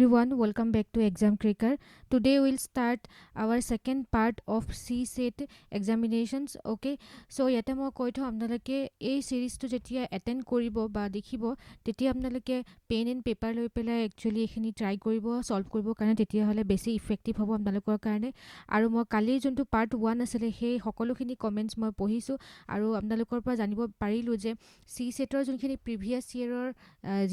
Everyone, welcome back to Exam Clicker. Today we'll start our second part of CSET examinations. Okay, so yete moi koitho apnaloke ei series to jetia attend koribo ba dekhibo tetia apnaloke pen and paper loi pela actually ekhini try koribo solve koribo karone tetia hole besi effective hobo apnalokor karone aru moi kali jontu part 1 asile he hokolo khini comments moi pohisu aru apnalokor pa janibo parilu je CSET or jonkhini previous year or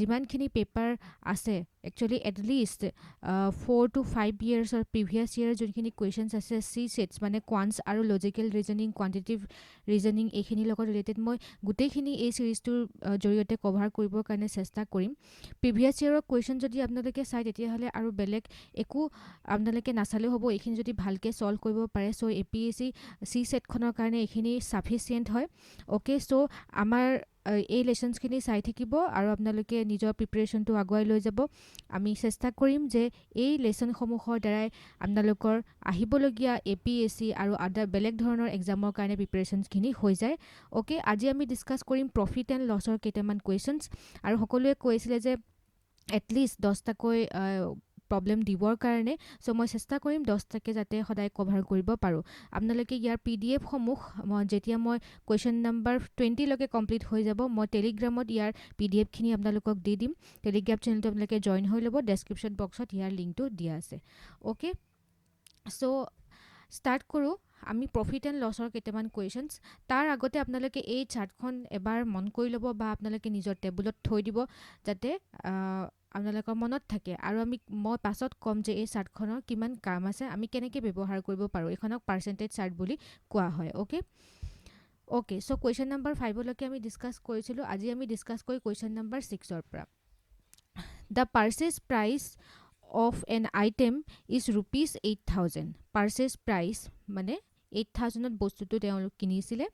jiman khini paper ase actually at least 4 to 5 years or previous year jonkhini questions ase CSETs mane quants aru logical reasoning quantitative reasoning ekhini logot related moi gutei khini ei series tur joriote cover koribor karone chesta korim previous year question jodi apnaloke sai tetia hale aru belek eku apnaloke nasale hobo ekhini jodi bhalke solve koribo pare so APSC CSET khonor karone ekhini sufficient hoy okay so amar এই lessons খিনি চাই থাকিব আৰু আপোনালোকে নিজৰ preparation টো আগুৱাই লৈ যাব আমি চেষ্টা কৰিম যে এই লেসন সমূহৰ দ্বাৰাই আপোনালোকৰ আহিবলগীয়া APSC আৰু আদাৰ বেলেগ ধৰণৰ এক্সামৰ কাৰণে প্ৰিপাৰেচনছ খিনি হৈ যায় ওকে আজি আমি ডিসকাস কৰিম প্ৰফিট এণ্ড লছৰ কেইটামান কোৱেশ্চনছ আৰু সকলোৱে কৈছিলে যে এটলিষ্ট 10 টাকৈ प्रॉब्लम दिवर कारणे सो মই চেষ্টা কৰিম 10 টাকে যাতে সদায় কভাৰ কৰিব পাৰো আপোনালোকে ইয়াৰ PDF সমূহ যেতিয়া মই কোৱেশ্চন নম্বৰ 20 লকে কমপ্লিট হৈ যাব মই টেলিগ্ৰামত ইয়াৰ PDF খিনি আপোনালোকক দি দিম টেলিগ্ৰাম চেনেলটো আপোনালোকে জয়েন হৈ ল'ব ডেসক্ৰিপচন বক্সত ইয়াৰ লিংকটো দিয়া আছে ওকে সো স্টাৰ্ট কৰো আমি প্ৰফিট এন্ড লসৰ কেইটামান কোৱেশ্চনছ তাৰ আগতে আপোনালোকে এই চাৰ্টখন এবাৰ মন কৰি ল'ব বা আপোনালোকে নিজৰ টেবুলত থৈ দিব যাতে আপোনালোকৰ মনত থাকে আৰু আমি মই পাছত কম যে এই চাৰ্টখনৰ কিমান কাম আছে আমি কেনেকৈ ব্যৱহাৰ কৰিব পাৰো এখনক পাৰ্সেন্টেজ চাৰ্ট বুলি কোৱা হয় ওকে সো কোৱেশ্চন নম্বৰ 5 লকে আমি ডিসকাস কৰিছিলো আজি আমি ডিসকাস কৰি কোৱেশ্চন নম্বৰ 6 ৰ পৰা the purchase price of an item is rupees 8000 purchase price মানে 8000 ত বস্তুটো তেওঁলোক কিনিছিলে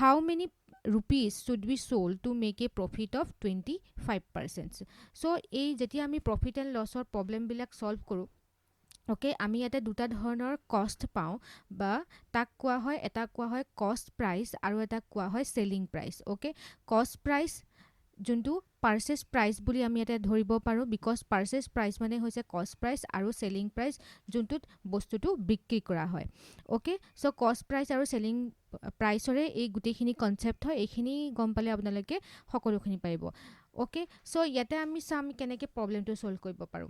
how many rupees should be sold to make a profit of 25% so এই যেতিয়া আমি profit and loss or problem বিলাক solve কৰো ওকে আমি এটা দুটা ধৰণৰ কষ্ট পাও বা তাক কোৱা হয় এটা কোৱা হয় কষ্ট প্ৰাইস আৰু এটা কোৱা হয় সেলিং প্ৰাইস ওকে কষ্ট প্ৰাইস যোনটো পাৰ্চেজ প্ৰাইস বুলি আমি এটা ধৰিব পাৰো বিকজ পাৰ্চেজ প্ৰাইস মানে হৈছে কষ্ট প্ৰাইস আৰু সেলিং প্ৰাইস যোনটোত বস্তুটো বিক্ৰী কৰা হয় ওকে সো কষ্ট প্ৰাইস আৰু সেলিং প্ৰাইসৰে এই গুটেখিনি কনসেপ্ট হয় এইখিনি গম পালে আপোনালোকে সকলোখিনি পাৰিব ওকে সো ইয়াতে আমি সাম কেনেকে প্ৰবলেমটো সলভ কৰিব পাৰো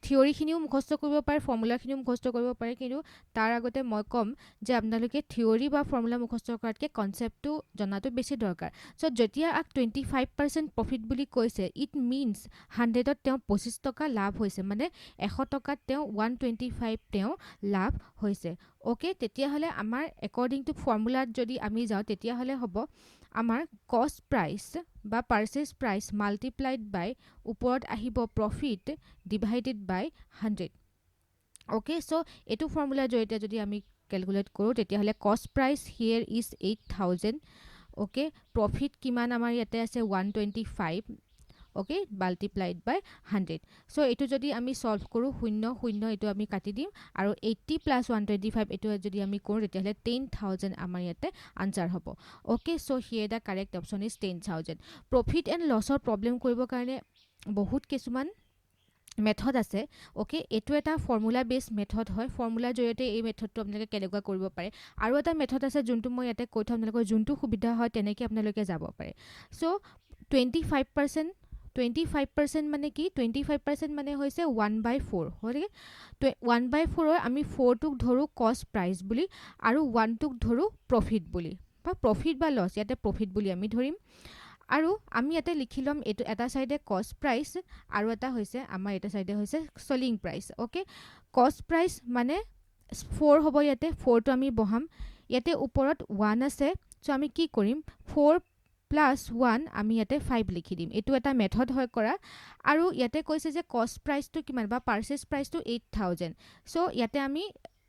থিওৰি খিনিও মুখস্থ কৰিব পাৰে ফৰ্মুলা খিনিও মুখস্থ কৰিব পাৰে কিন্তু তাৰ আগতে মই কম যে আপোনালোকে থিওৰি বা ফৰ্মুলা মুখস্থ কৰাতকে কনসেপ্টটো জনাটো বেছি দৰকাৰ সো যেতিয়া আক 25% প্ৰফিট বুলি কৈছে ইট মিন্স 100 ত তেওঁ 25 টকা লাভ হৈছে মানে 100 টকাত তেওঁ 125 তেওঁ লাভ হৈছে ওকে তেতিয়া হলে আমাৰ একৰ্ডিং টু ফৰ্মুলাত যদি আমি যাও তেতিয়া হলে হ'ব আমাৰ কষ্ট প্ৰাইস বা পাৰ্চেজ প্ৰাইস মাল্টিপ্লাইড বাই ওপৰত আহিব profit divided by 100 okay so এটো ফৰ্মুলা জৰিতে যদি আমি ক্যালকুলেট কৰো তেতিয়া হলে cost price here is 8000 okay profit কিমান আমাৰ ইয়াতে আছে 125 ওকে মাল্টিপ্লাইড বাই 100 সো এটো যদি আমি সলভ কৰো 0 0 এটো আমি কাটি দিম আৰু 80 প্লাস 125 এটো যদি আমি কৰো তেতিয়া হলে 10000 আমাৰ ইয়াতে আনসাৰ হ'ব okay so here the correct option is 10000 profit and লসৰ প্ৰবলেম কৰিব কাৰণে বহুত কিছুমান মেথড আছে ওকে এটো এটা ফৰ্মুলা বেস মেথড হয় ফৰ্মুলা জৰিয়তে এই মেথডটো আপোনালোকে কেনেকুৱা কৰিব পাৰে আৰু এটা মেথড আছে যোনটো মই ইয়াতে কৈ থম আপোনালোকৰ যোনটো সুবিধা হয় তেনেকৈ আপোনালোকে যাব পাৰে সো 25% মানে কি 25% মানে হৈছে 1/4 হয়গে 1/4 ৰ আমি 4 টুক ধৰু কষ্ট প্ৰাইস বুলি আৰু 1 টুক ধৰু প্ৰফিট বুলি বা প্ৰফিট বা লস ইয়াতে প্ৰফিট বুলি আমি ধৰিম আৰু আমি ইয়াতে লিখিলম এটো এটা সাইডে কষ্ট প্ৰাইস আৰু এটা হৈছে আমাৰ এটা সাইডে হৈছে সেলিং প্ৰাইস ওকে কষ্ট প্ৰাইস মানে 4 হ'ব ইয়াতে 4 টো আমি বহাম ইয়াতে ওপৰত 1 আছে সো আমি কি কৰিম 4 প্লাস 1 আমি ইয়াতে 5 লিখি দিম এটো এটা মেথড হয় কৰা আৰু ইয়াতে কৈছে যে কষ্ট প্ৰাইস টো কিমান বা পাৰ্চেজ প্ৰাইস টো 8000 সো ইয়াতে আমি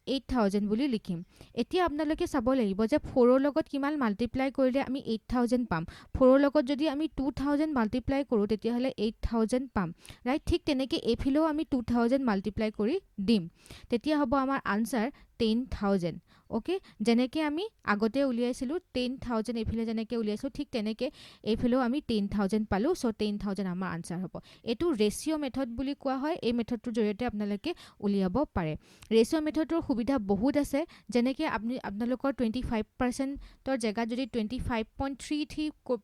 8000 বুলি লিখিম এতিয়া আপোনালোকে চাব লাগিব যে 4 ৰ লগত কিমান মাল্টিপ্লাই কৰিলে আমি 8000 পাম 4 ৰ লগত যদি আমি 2000 মাল্টিপ্লাই কৰো তেতিয়া হলে 8000 পাম ৰাইট ঠিক তেনেকৈ এফিলেও আমি 2000 মাল্টিপ্লাই কৰি দিম তেতিয়া হ'ব আমাৰ আনসাৰ 10,000 ওকে যেনেকে আমি আগতে উলিয়াইছিলো 10,000 এফালে যেনেকে উলিয়াইছো ঠিক তেনেকে এফালেও আমি 10,000 পালো সো 10,000 আমাৰ আনসাৰ হ'ব এটো ৰেশিও মেথড বুলি কোৱা হয় এই মেথডটোৰ জৰিয়তে আপোনালোকে উলিয়াব পাৰে ৰেশিও মেথডৰ সুবিধা বহুত আছে যেনেকে আপোনালোকৰ 25% জেগাত যদি 25.33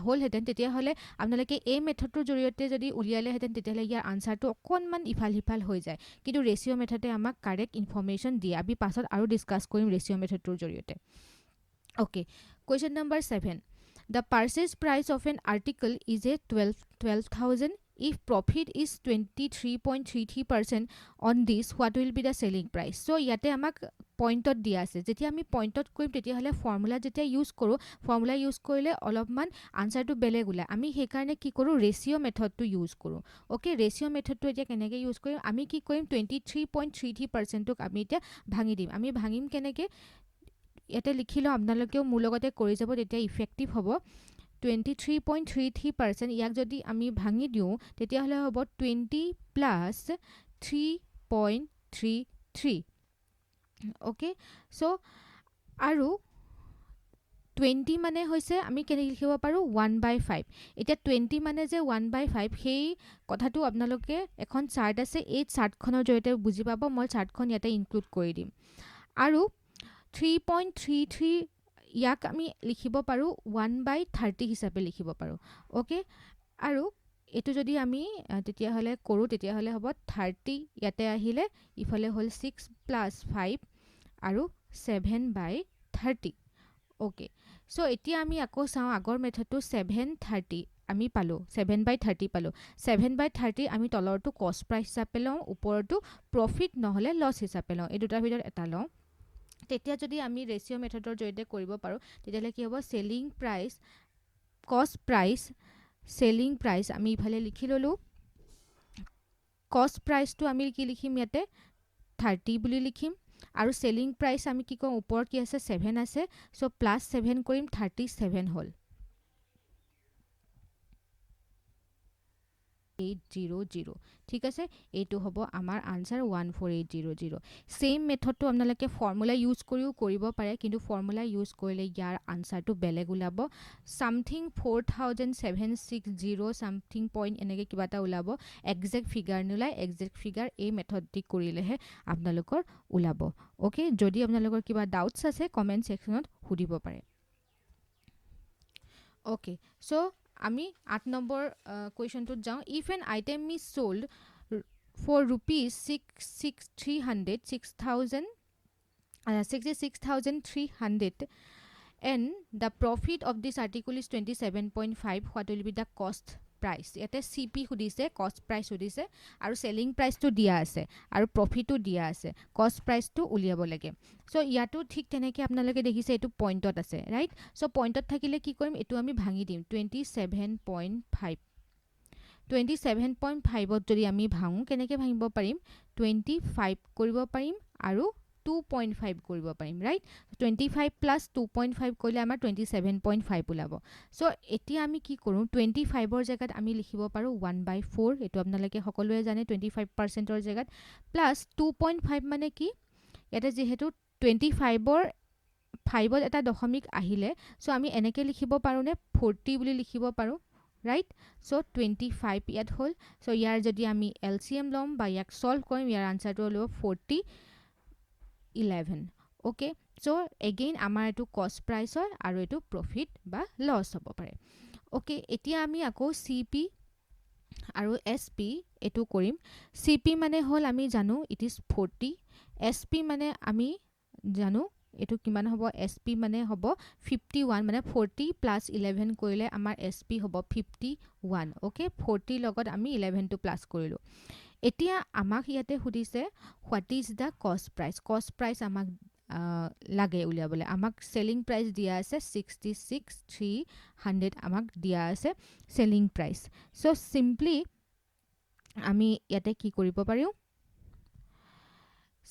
হোল হেতেন তেতিয়া হলে আপোনালোকে এই মেথডটোৰ জৰিয়তে যদি উলিয়ালে হেতেন তেতিয়া হলে ইয়াৰ আনসাৰটো অকনমান ইফাল হিফাল হৈ যায় কিন্তু ৰেশিও মেথডে আমাক কাৰেক্ট ইনফৰমেশন দিয়ে আমি পাছত আৰু ডিসকাস কৰিম ৰেশিও মেথডটোৰ জৰিয়তে okay question number 7 The purchase price of an article is a 12,000 if profit is 23.33% on this what will be the selling price so ইয়াতে আমাক পইণ্টত দিয়া আছে যেতিয়া আমি পইণ্টত কৰিম তেতিয়া হলে ফৰ্মুলা যেতিয়া ইউজ কৰো ফৰ্মুলা ইউজ কৰিলে অলপমান আনসাৰটো বেলেগ ওলায় আমি সেই কাৰণে কি কৰো ৰেশিও মেথডটো ইউজ কৰো ওকে ৰেশিও মেথডটো এতিয়া কেনেকৈ ইউজ কৰিম আমি কি কৰিম 23.33% ক আমি এতিয়া ভাঙি দিম আমি ভাঙিম কেনেকৈ ইয়াতে লিখিলো আপোনালোকেও মোৰ লগতে কৰি যাব তেতিয়া ইফেক্টিভ হ'ব 23.33% ইয়াক যদি আমি ভাঙি দিও তেতিয়া হলে হ'ব 20 প্লাস 3.33 ওকে সো আৰু 20 মানে হৈছে আমি কেনে লিখিব পাৰো 1/5 এতিয়া 20 মানে যে 1/5 সেই কথাটো আপোনালোকে এখন চাৰ্ট আছে এই চাৰ্টখনৰ জৰিয়তে বুজি পাব মই চাৰ্টখন ইয়াতে ইনক্লুড কৰি দিম আৰু 3.33 ইয়াক আমি লিখিব পাৰো 1/30 হিচাপে লিখিব পাৰো ওকে আৰু এটো যদি আমি তেতিয়া হলে কৰো তেতিয়া হলে হ'ব 30 ইয়াতে আহিলে ইফালে হল 6 + 5 আৰু 7/30 ওকে সো এতিয়া আমি আকৌ চাও আগৰ মেথডটো 730 আমি পালো 7/30 পালো 7/30 আমি তলৰটো কষ্ট প্ৰাইস হিচাপে লওঁ ওপৰটো প্ৰফিট নহলে লস হিচাপে লওঁ এই দুটাৰ ভিতৰত এটা লওঁ তেতিয়া যদি আমি ৰেশিও মেথডৰ জৰিয়তে কৰিব পাৰো তেতিয়ালে কি হ'ব সেলিং প্ৰাইস কষ্ট প্ৰাইস সেলিং প্ৰাইস আমি ইফালে লিখি ললো কষ্ট প্ৰাইসটো আমি কি লিখিম ইয়াতে 30 বুলি লিখিম আৰু সেলিং প্ৰাইস আমি কি কম ওপৰত কি আছে 7 আছে সো +7 কৰিম 37 হল 800 ঠিক আছে এটো হ'ব আমাৰ আনসাৰ 14800 সেম মেথডটো আপোনালোকে ফৰ্মুলা ইউজ কৰিও কৰিব পাৰে কিন্তু ফৰ্মুলা ইউজ কৰিলে ইয়াৰ আনসাৰটো বেলেগ ওলাব সামথিং 4760 সামথিং পইণ্ট এনেকে কিবা এটা ওলাব এক্সাক্ট ফিগাৰ নলাই এক্সাক্ট ফিগাৰ এই মেথড দি কৰিলেহে আপোনালোকৰ ওলাব ওকে যদি আপোনালোকৰ কিবা ডাউটছ আছে কমেন্ট সেকশনত সুধিব পাৰে ওকে সো আমি 8 নম্বৰ কোৱেশ্চনটোত যাও if an item is sold for rupees 66,300 and the profit of this article is 27.5 what will be the cost price ইয়াতে সিপি খুদিছে কষ্ট প্ৰাইস খুদিছে আৰু সেলিং প্ৰাইসটো দিয়া আছে আৰু প্ৰফিটটো দিয়া আছে কষ্ট প্ৰাইসটো উলিয়াব লাগে সো ইয়াটো ঠিক তেনেকৈ আপোনালোকে দেখিছে এটো পইণ্টত আছে ৰাইট সো পইণ্টত থাকিলে কি কৰিম এটো আমি ভাঙি দিম 27.5 27.5 যদি আমি ভাঙো কেনেকৈ ভাঙিব পাৰিম 25 কৰিব পাৰিম আৰু 2.5 কৰিব পাৰিম ৰাইট 25 + 2.5 কৰিলে আমাৰ 27.5 ওলাব সো এতিয়া আমি কি কৰো 25 ৰ জায়গাত আমি লিখিব পাৰো 1/4 এটো আপোনালোকে সকলোৱে জানে 25% ৰ জায়গাত প্লাস 2.5 মানে কি এটা যেহেতু 25 ৰ 5 ত এটা দশমিক আহিলে সো আমি এনেকে লিখিব পাৰো নে 40 বুলি লিখিব পাৰো right so 25 ইয়াত হল so ইয়াৰ যদি আমি LCM লম বা ইয়াক সলভ কৰিম ইয়াৰ আনসাৰটো হলো 40 11 okay so again আমাৰ এটো কষ্ট প্ৰাইস হয় আৰু এটো প্ৰফিট বা লস হ'ব পাৰে okay এতিয়া আমি আকৌ CP আৰু SP এটো কৰিম CP মানে হল আমি জানো it is 40 SP মানে আমি জানো এটো কিমান হ'ব SP মানে হ'ব 51 মানে 40 + 11 কৰিলে আমাৰ SP হ'ব 51 ওকে 40 লগত আমি 11 টো প্লাস কৰিলো এতিয়া আমাক ইয়াতে খুদিছে what is the cost price আমাক লাগে উলিয়াবলে আমাক সেলিং প্ৰাইস দিয়া আছে 66,300 আমাক দিয়া আছে সেলিং প্ৰাইস সো সিম্পলি আমি ইয়াতে কি কৰিব পাৰিম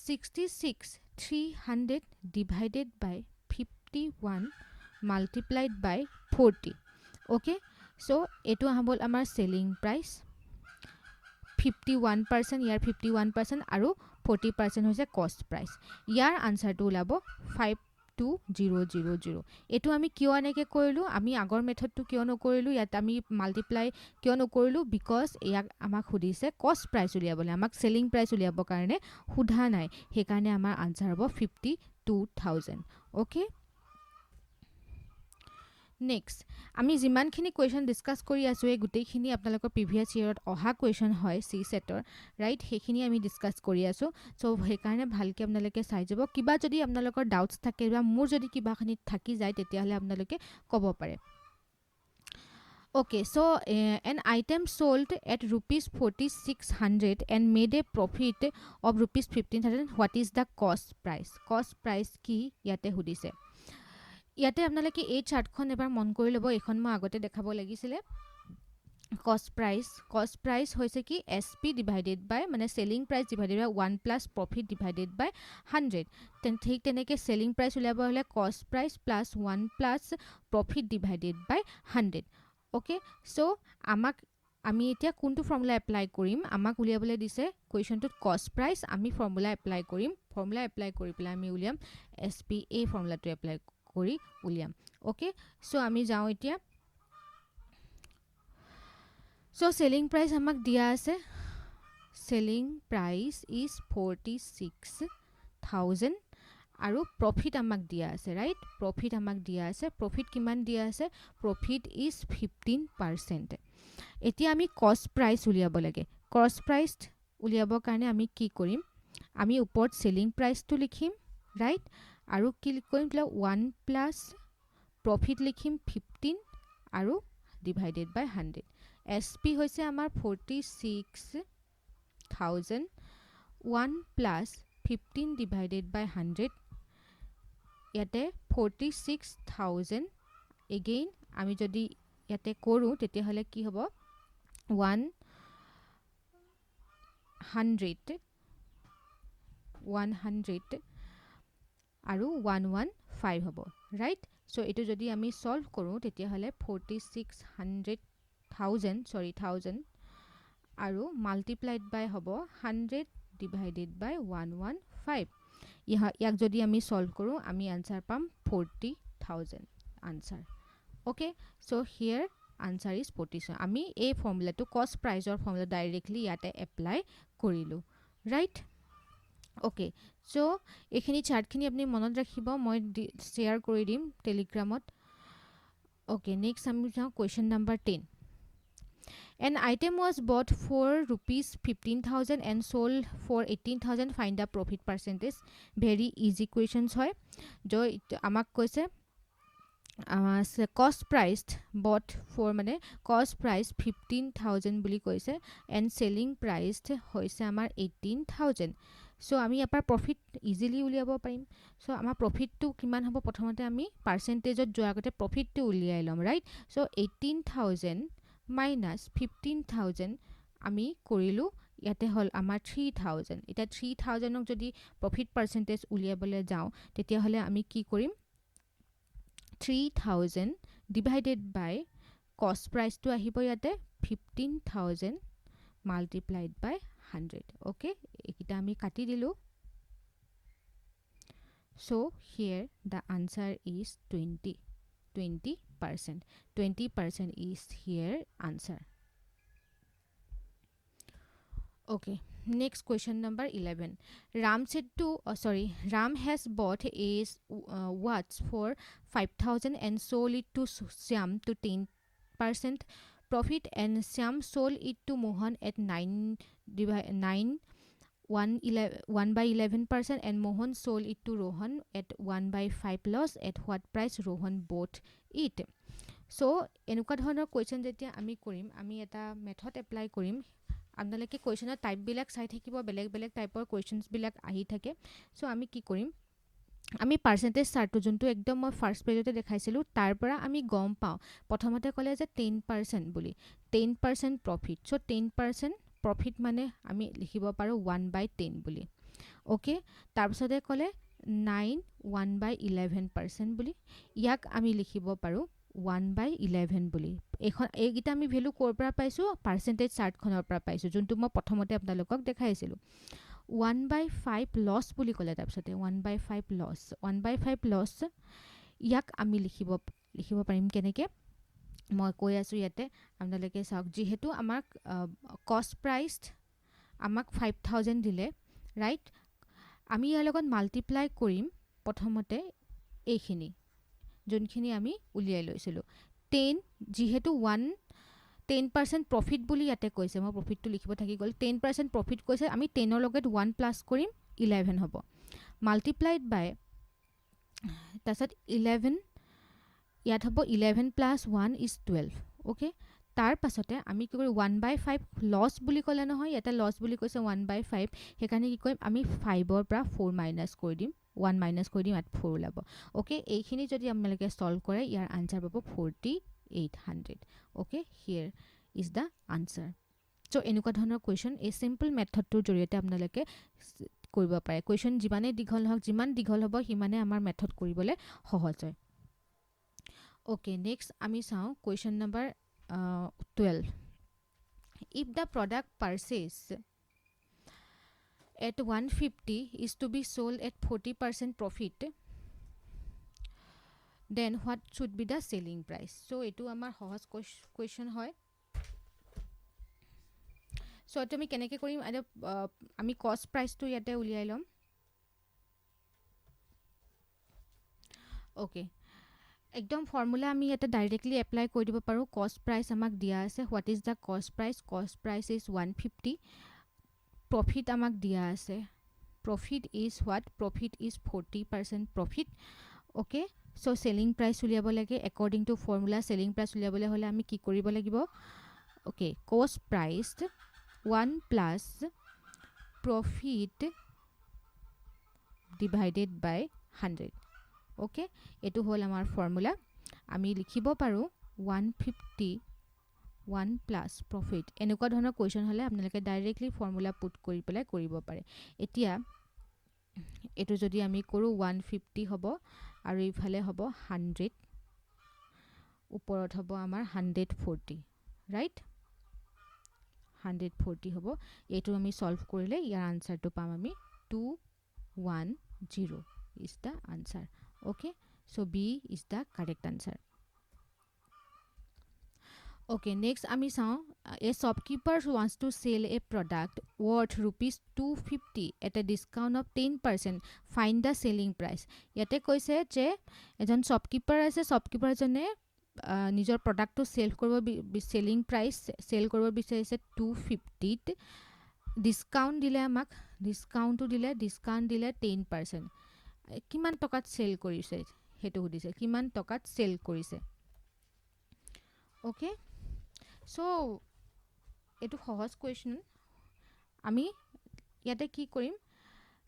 66,300 divided by 51 multiplied by 40 okay so eto habol amar selling price 51% ইয়াৰ 51% আৰু 40% হৈছে কষ্ট প্ৰাইচ ইয়াৰ আনসাৰটো ওলাব 52000 এটো আমি কিয় এনেকে কৰিলো আমি আগৰ মেথডটো কিয় নকৰিলো ইয়াত আমি মাল্টিপ্লাই কিয় নকৰিলো বিকজ ইয়াক আমাক খুদিছে কষ্ট প্ৰাইচ উলিয়াবলৈ আমাক সেলিং প্ৰাইচ উলিয়াবৰ কাৰণে খুধা নাই সেই কাৰণে আমাৰ আনসাৰ হ'ব 52000 ওকে Next, আমি যিমানখিনি কোৱেশ্চন ডিসকাস কৰি আছো এই গুটেইখিনি আপোনালোকৰ প্ৰিভিয়াস ইয়াৰত অহা কোৱেশ্চন হয় সি সেটৰ ৰাইট সেইখিনি আমি ডিসকাস কৰি আছো সো সেই কাৰণে ভালকে আপোনালোকে চাই যাব কিবা যদি আপোনালোকৰ ডাউটস থাকে বা মোৰ যদি কিবাখিনি থাকি যায় তেতিয়া হলে আপোনালোকে ক'ব পাৰে Okay, so an item sold at rupees 4600 and made a profit of rupees 15000 what is the cost price কি ইয়াতে হুদিছে ইয়াতে আপোনালোকে এই চাৰ্টখন এবাৰ মন কৰি ল'ব এখন মই আগতে দেখাব লাগিছিলে cost price হৈছে কি SP divided by মানে selling price divided by 1 plus profit divided by 100 ঠিক তেনেকে selling price উলিয়াব হলে cost price plus 1 plus profit divided by 100 okay so আমাক আমি এতিয়া কোনটো ফৰ্মুলা এপ্লাই কৰিম আমাক উলিয়াবলৈ দিছে কোৱেশ্চনটোত cost price আমি ফৰ্মুলা এপ্লাই কৰিম ফৰ্মুলা এপ্লাই কৰি পেলাই আমি উলিয়াম SP এই ফৰ্মুলাটো এপ্লাই কৰি উলিয়াম ওকে সো আমি যাও এতিয়া সো সেলিং প্ৰাইস আমাক দিয়া আছে সেলিং প্ৰাইস ইজ 46000 আৰু প্ৰফিট আমাক দিয়া আছে ৰাইট প্ৰফিট আমাক দিয়া আছে প্ৰফিট কিমান দিয়া আছে প্ৰফিট ইজ 15% এতিয়া আমি কষ্ট প্ৰাইস উলিয়াব লাগে কষ্ট প্ৰাইস উলিয়াবৰ কাৰণে আমি কি কৰিম আমি ওপৰত সেলিং প্ৰাইসটো লিখিম ৰাইট আৰু কি কৰিম 1 প্লাস প্ৰফিট লিখিম 15 আৰু ডিভাইডেড বাই 100 SP হৈছে আমাৰ 46000 1 প্লাস 15 ডিভাইডেড বাই 100 ইয়াতে 46000 এগেইন আমি যদি ইয়াতে কৰো তেতিয়া হলে কি হ'ব 100 আৰু 115 হ'ব ৰাইট সো এটো যদি আমি সলভ কৰো তেতিয়া হলে 1000 আৰু মাল্টিপ্লাইড বাই হ'ব 100 ডিভাইডেড বাই 115 ইয়াক যদি আমি সলভ কৰো আমি আনসাৰ পাম 40000 answer okay so here answer is 40 আমি এই ফৰ্মুলাটো কষ্ট প্ৰাইসৰ ফৰ্মুলা ডাইৰেক্টলি ইয়াতে এপ্লাই কৰিলো ৰাইট ওকে সো এখিনি চাৰ্টখিনি আপুনি মনত ৰাখিব মই শেয়াৰ কৰি দিম টেলিগ্ৰামত ওকে নেক্সট আমি যাও question number 10 An item was bought for rupees 15000 and sold for 18000 find the profit percentage very easy questions hoy jo amak koise cost price bought for mane cost price 15000 buli koise and selling price hoise amar 18000 so ami apar profit easily uliabo parim so amar profit tu kiman hobo prothomate ami percentage ot joa gote profit tu uliai lom right so 18000 minus 15000 আমি কৰিলো ইয়াতে হল আমাৰ 3000 এটা 3000 ক যদি profit percentage উলিয়াবলৈ যাও তেতিয়া হলে আমি কি কৰিম 3000 ডিভাইডেড বাই কষ্ট প্ৰাইস টু আহিব ইয়াতে 15000 মাল্টিপ্লাইড বাই 100 ওকে এটা আমি কাটি দিলো so here the answer is 20% 20% is here answer okay next question number 11 ram said to ram has bought a watch for 5000 and sold it to Syam to 10% profit and Syam sold it to Mohan at 1/11% and Mohan sold it to Rohan at 1/5 loss at what price Rohan bought it so enuka dhৰণৰ question যেতিয়া আমি কৰিম আমি এটা method apply কৰিম আপোনালোকে কোৱেশ্চনৰ type বিলাক চাই থাকিব বেলেগ বেলেগ টাইপৰ কোৱেশ্চনস বিলাক আহি থাকে সো আমি কি কৰিম আমি পাৰ্সেন্টেজ চাৰ্টটো যোনটো একদম মই ফাৰ্স্ট পেজতে দেখাইছিলো তাৰ পৰা আমি গম পাও প্ৰথমতে কলে যে 10% বুলি 10% প্ৰফিট সো 10% প্ৰফিট মানে আমি লিখিব পাৰো 1/10 বুলি ওকে তাৰ পিছতে কলে 9 1/11% বুলি ইয়াক আমি লিখিব পাৰো 1/11 বুলি এখন এইগিটা আমি ভ্যালু কৰ পৰা পাইছো পাৰ্সেন্টেজ চাৰ্ট খনৰ পৰা পাইছো যোনটো মই প্ৰথমতে আপোনালোকক দেখাইছিলো 1/5 লছ বুলি ক'লে তাৰপিছতে 1/5 লছ 1/5 লছ ইয়াক আমি লিখিব পাৰিম কেনেকৈ মই কৈ আছোঁ ইয়াতে আপোনালোকে চাওক যিহেতু আমাক কষ্ট প্ৰাইচ আমাক 5000 দিলে ৰাইট আমি ইয়াৰ লগত মাল্টিপ্লাই কৰিম প্ৰথমতে এইখিনি যোনখিনি আমি উলিয়াই লৈছিলোঁ 10 যিহেতু 10% প্ৰফিট বুলি ইয়াতে কৈছে মই প্ৰফিটটো লিখিব থাকি গ'ল 10% প্ৰফিট কৈছে আমি 10ৰ লগত 1 প্লাছ কৰিম 11 হ'ব মাল্টিপ্লাইড বাই তাৰপিছত 11 ইয়াত হ'ব 11 প্লাছ 1 ইজ 12 অ'কে তাৰ পাছতে আমি কি কৰিম 1/5 লছ বুলি ক'লে নহয় ইয়াতে লছ বুলি কৈছে 1/5 সেইকাৰণে কি কৰিম আমি 5ৰ পৰা 4 মাইনাছ কৰি দিম 1 মাইনাছ কৰি দিম ইয়াত 4 ওলাব অ'কে এইখিনি যদি আপোনালোকে ছল্ভ কৰে ইয়াৰ আনচাৰ পাব 4800 okay here is the answer so' এনেকুৱা ধৰণৰ কুৱেশ্যন এই চিম্পল মেথডটোৰ জৰিয়তে আপোনালোকে কৰিব পাৰে কুৱেশ্যন যিমানেই দীঘল নহওক যিমান দীঘল হ'ব সিমানে আমাৰ মেথড কৰিবলৈ সহজ হয় অ'কে নেক্সট আমি চাওঁ question number 12 if the product purchased at 150 is to be sold at 40% profit then what should be the selling price so etu amar সহজ question হয় so etu আমি কেনেকৈ কৰিম আমি কষ্ট প্ৰাইচটো ইয়াতে উলিয়াই ল'ম ওকে একদম ফৰ্মুলা আমি ইয়াতে ডাইৰেক্টলি এপ্লাই কৰি দিব পাৰোঁ কষ্ট প্ৰাইচ আমাক দিয়া আছে হোৱাট ইজ দ্য কষ্ট প্ৰাইচ ইজ 150 প্ৰফিট আমাক দিয়া আছে profit is what profit is 40% profit okay so' selling price উলিয়াব লাগে according to formula selling price উলিয়াবলৈ হ'লে আমি কি কৰিব লাগিব ওকে কষ্ট price 1 plus profit divided by 100 okay এটো হল আমাৰ ফৰ্মুলা আমি লিখিব পাৰো 150 1 প্লাস প্ৰফিট এনেকুৱা ধৰণৰ কোৱেশ্চন হলে আপোনালোকে ডাইৰেক্টলি ফৰ্মুলা পুট কৰি পেলাই কৰিব পাৰে এতিয়া এটো যদি আমি কৰো 150 হ'ব আৰু ইফালে হ'ব 100 ওপৰত হ'ব আমাৰ 140 ৰাইট 140 হ'ব এটো আমি সলভ কৰিলে ইয়াৰ আনসাৰটো পাম আমি 210 is the answer okay so B is the correct answer okay next ami saw a shopkeeper wants to sell a product worth rupees 250 at a discount of 10% find the selling price yate koise je ejon shopkeeper ase shopkeeper jone নিজৰ প্ৰডাক্টটো cell কৰিব selling price cell কৰিব বিচাৰিছে 250 ত discount দিলে আমাক ডিসকাউন্টটো দিলে 10% কিমান টকাত সেল কৰিছে হেতু সুধিছে কিমান টকাত সেল কৰিছে ওকে সো এটো সহজ কোৱেশ্চন আমি ইয়াতে কি কৰিম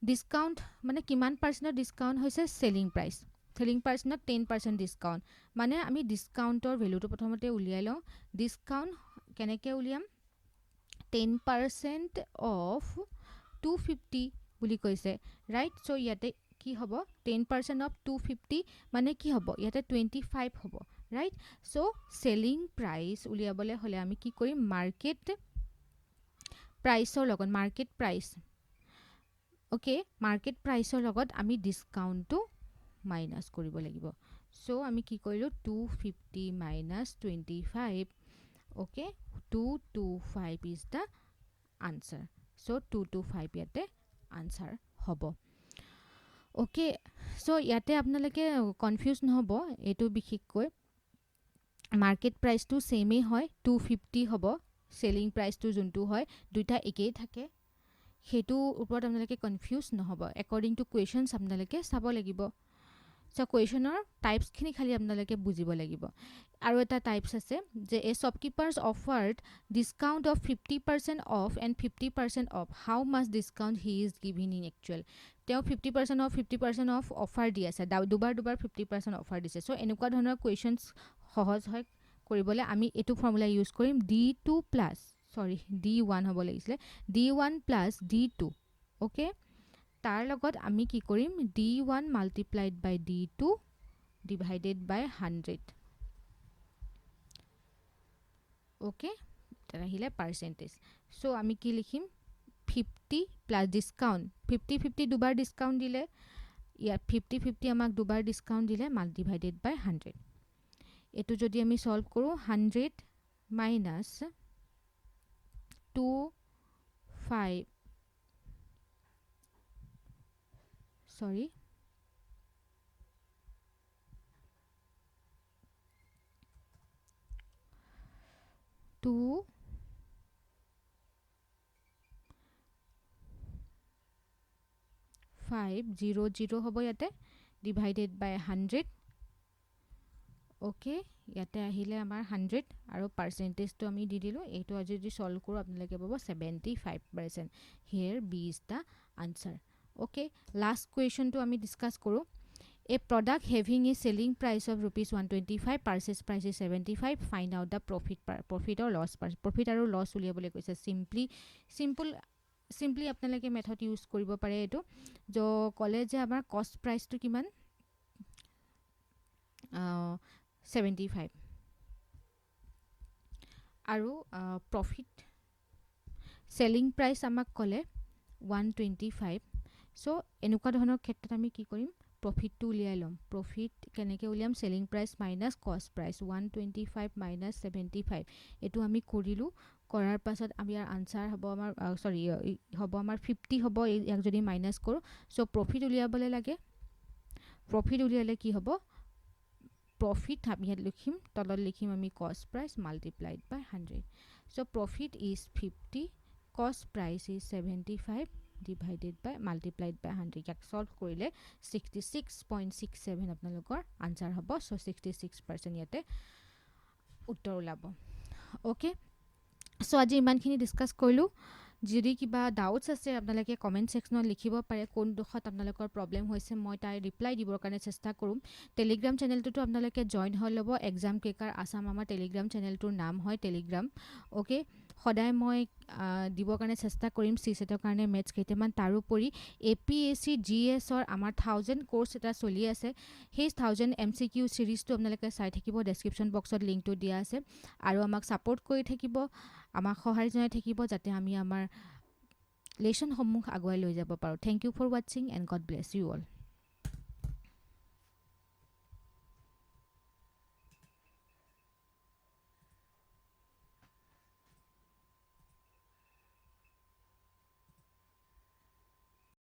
ডিসকাউন্ট মানে কিমান পাৰ্সেন্টৰ ডিসকাউন্ট হৈছে সেলিং প্ৰাইস 10% ডিসকাউন্ট মানে আমি ডিসকাউন্টৰ ভ্যালুটো প্ৰথমতে উলিয়াই লওঁ ডিসকাউন্ট কেনেকৈ উলিয়াম 10% অফ 250 বুলি কৈছে ৰাইট সো ইয়াতে কি হ'ব 10% অফ 250 মানে কি হ'ব ইয়াতে 25 হ'ব ৰাইট সো সেলিং প্ৰাইস উলিয়াবলে হলে আমি কি কৰিম মাৰ্কেট প্ৰাইসৰ লগত মাৰ্কেট প্ৰাইস ওকে মাৰ্কেট প্ৰাইসৰ লগত আমি ডিসকাউন্টটো মাইনাস কৰিব লাগিব সো আমি কি কৰিলো 250 minus 25 okay 225 is the answer so 225 ইয়াতে answer হ'ব okay so ইয়াতে আপোনালোকে কনফিউজ নহব এটো বিশেষকৈ মার্কেট প্রাইস টু সেমই হয় 250 হ'ব সেলিং প্রাইস টু যোনটো হয় দুইটা একেই থাকে হেতু ওপৰত আপোনালোকে কনফিউজ নহব একৰ্ডিং টু কোৱেশ্চনস আপোনালোকে চাব লাগিব সো কোৱেশ্চনৰ টাইপস খিনি খালি আপোনালোকে বুজিব লাগিব আৰু এটা টাইপস আছে যে a shopkeepers offered discount of 50% off and 50% off how much discount he is giving in actual তেও 50% অফ অফাৰ দি আছে দুবাৰ 50% অফাৰ দিছে সো এনেকুৱা ধৰণৰ কোৱেশ্চনস সহজ হয় কৰিবলে আমি এটো ফৰ্মুলা ইউজ কৰিম d2 প্লাস সৰি d1 হ'ব লাগিছিল d1 প্লাস d2 ওকে তাৰ লগত আমি কি কৰিম d1 multiplied by d2 divided by 100 okay এটা আহিলে পার্সেন্টেজ সো আমি কি লিখিম 50 প্লাস ডিসকাউন্ট 50 দুবাৰ ডিসকাউন্ট দিলে ইয়াত 50 আমাক দুবাৰ ডিসকাউন্ট দিলে মাল ডিভাইডেড বাই 100 এটো যদি আমি সলভ কৰো 100 minus 2 5 sorry 2 500 হ'ব ইয়াতে divided by 100 okay ইয়াতে আহিলে আমাৰ 100 আৰু পাৰ্সেন্টেজ তো আমি দি দিলো এইটো আজি যদি সলভ কৰো আপোনালোকে পাব 75% here b is the answer okay last question to আমি ডিসকাস কৰো a product having a selling price of rupees 125 purchase price is 75 find out the profit or loss profit আৰু loss উলিয়াবলৈ কৈছে simply আপোনালোকে method use কৰিব পাৰে এটো जो কলে যে আমাৰ কষ্ট প্ৰাইসটো কিমান 75 আৰু profit selling price আমাক কলে 125 so এনেকুৱা ধৰণৰ ক্ষেত্ৰত আমি কি কৰিম profit to উলিয়াই লম profit কেনেকে উলিয়াম selling price minus cost price 125 minus 75 এটো আমি কৰিলু কৰাৰ পাছত আমি আনসাৰ হ'ব আমাৰ সৰি হ'ব আমাৰ 50 হ'ব এক যদি মাইনাস কৰো সো profit উলিয়াবলে লাগে profit উলিয়ালে কি হ'ব profit আমি ইয়াত লিখিম তলত লিখিম আমি cost price multiplied by 100 so profit is 50 cost price is 75 divided by multiplied by 100 ইয়াক সলভ কৰিলে 66.67 আপোনালোকৰ আনসাৰ হ'ব so 66% ইয়াতে উত্তৰ ওলাব ওকে সো আজি ইমানখিনি ডিসকাস কৰিলো যদি কিবা ডাউটস আছে আপোনালোকে কমেন্ট সেকশনত লিখিব পাৰে কোন দুখত আপোনালোকৰ প্ৰবলেম হৈছে মই তাই ৰিপ্লাই দিবৰ কাৰণে চেষ্টা কৰিম টেলিগ্ৰাম চেনেলটো আপোনালোকে জয়েন হৈ লব এক্সাম ক্ৰেকাৰ আসাম আমাৰ টেলিগ্ৰাম চেনেলটোৰ নাম হয় টেলিগ্ৰাম ওকে সদায় মই দিবৰ কাৰণে চেষ্টা কৰিম সিসেটৰ কাৰণে মেথছ কেইটামান তাৰোপৰি এপিএসসি জিএস অৰ আমাৰ 1000 কোৰ্স এটা চলি আছে হেই 1000 এমসিকিউ সিৰিজটো আপোনালোকে চাই থাকিব ডেসক্ৰিপচন বক্সত লিংকটো দিয়া আছে আৰু আমাক সাপোৰ্ট কৰি থাকিব আমাক সহায় জনাই থাকিব যাতে আমি আমাৰ লেসন সমূহ আগুৱাই লৈ যাব পাৰো thank you for watching and God bless you all